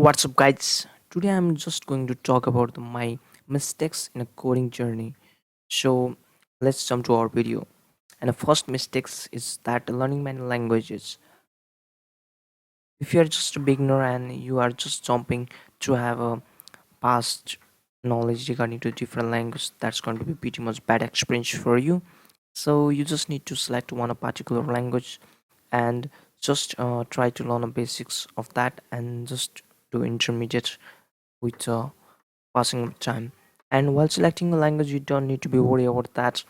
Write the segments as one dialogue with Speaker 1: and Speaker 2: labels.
Speaker 1: What's up, guys? Today I'm just going to talk about my mistakes in a coding journey. So let's jump to our video. And the first mistakes is that learning many languages. If you're just a beginner and you are just jumping to have a past knowledge regarding to different language, that's going to be pretty much bad experience for you. So you just need to select one a particular language and just try to learn the basics of that and just do intermediate with passing of time. And while selecting a language, you don't need to be worried about that.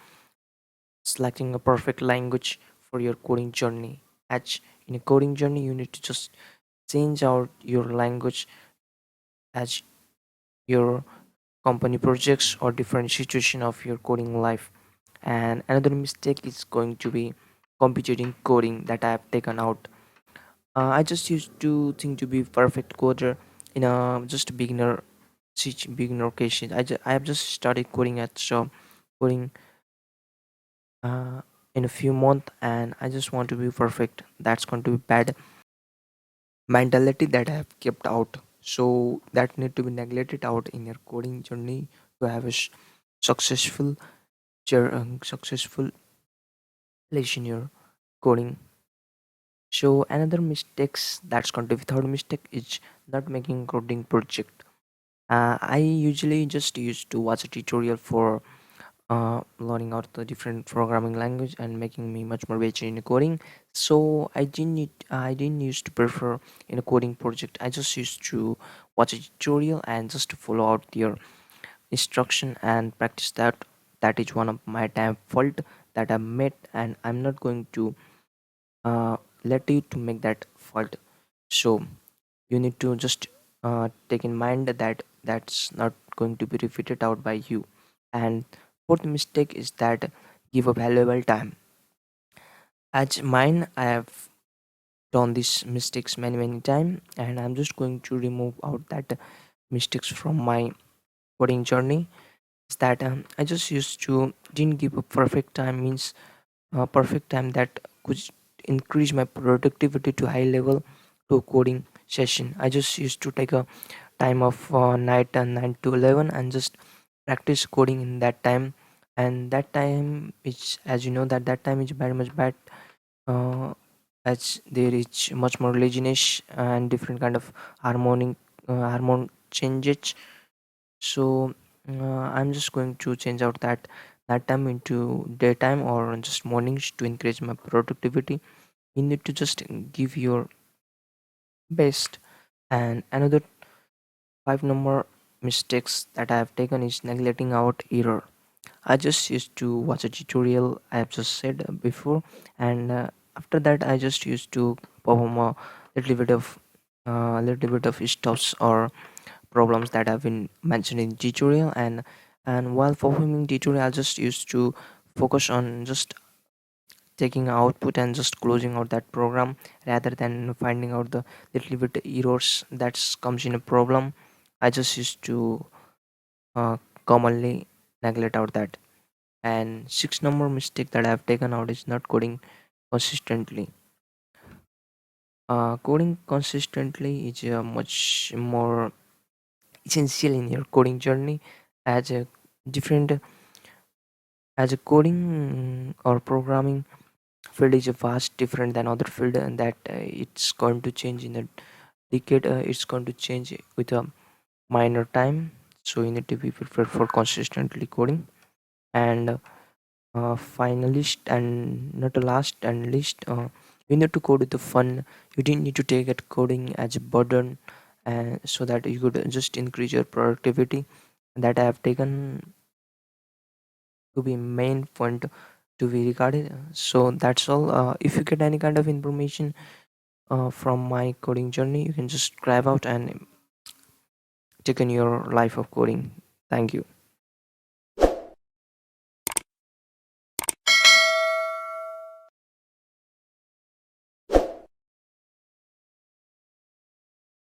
Speaker 1: Selecting a perfect language for your coding journey. As in a coding journey, you need to just change out your language as your company projects or different situation of your coding life. And another mistake is going to be computing coding that I have taken out. I just used to think to be perfect coder in a just beginner beginner occasion. I have just started coding at coding uh, in a few months, and I just want to be perfect. That's going to be bad mentality that I have kept out. So that need to be neglected out in your coding journey to have a successful successful place in your coding. So another mistakes that's going to be third mistake is not making coding project. I usually just used to watch a tutorial for learning out the different programming language and making me much more better in coding. So I didn't used to prefer in a coding project. I just used to watch a tutorial and just to follow out their instruction and practice that. That is one of my time fault that I made, and I'm not going to let you to make that fault. So you need to just take in mind that that's not going to be repeated out by you. And fourth mistake is that give a valuable time. As mine, I have done these mistakes many times, and I'm just going to remove out that mistakes from my coding journey. Is that I just used to didn't give a perfect time means perfect time that could increase my productivity to high level to coding session. I just used to take a time of night and 9 to 11 and just practice coding in that time. And that time is, as you know, that time is very much bad, uh, as there is much more laziness and different kind of harmonic hormone changes. So I'm just going to change out that time into daytime or just mornings to increase my productivity. You need to just give your best. And another five number mistakes that I have taken is neglecting out error. I just used to watch a tutorial I have just said before, and after that I just used to perform a little bit of stops or problems that have been mentioned in tutorial. And while performing tutorial, I just used to focus on just taking output and just closing out that program rather than finding out the little bit errors that comes in a problem. I just used to uh, commonly neglect out that. And six number mistake that I have taken out is not coding consistently. Coding consistently is much more essential in your coding journey, as a different as a coding or programming field is a vast different than other field, and that it's going to change in a decade. It's going to change with a minor time, so you need to be prepared for consistently coding. And finalist and not the last and least, you need to code with the fun. You didn't need to take it coding as a burden, so that you could just increase your productivity. That I have taken to be main point to be regarded. So that's all. If you get any kind of information from my coding journey, you can just grab out and take in your life of coding. Thank you.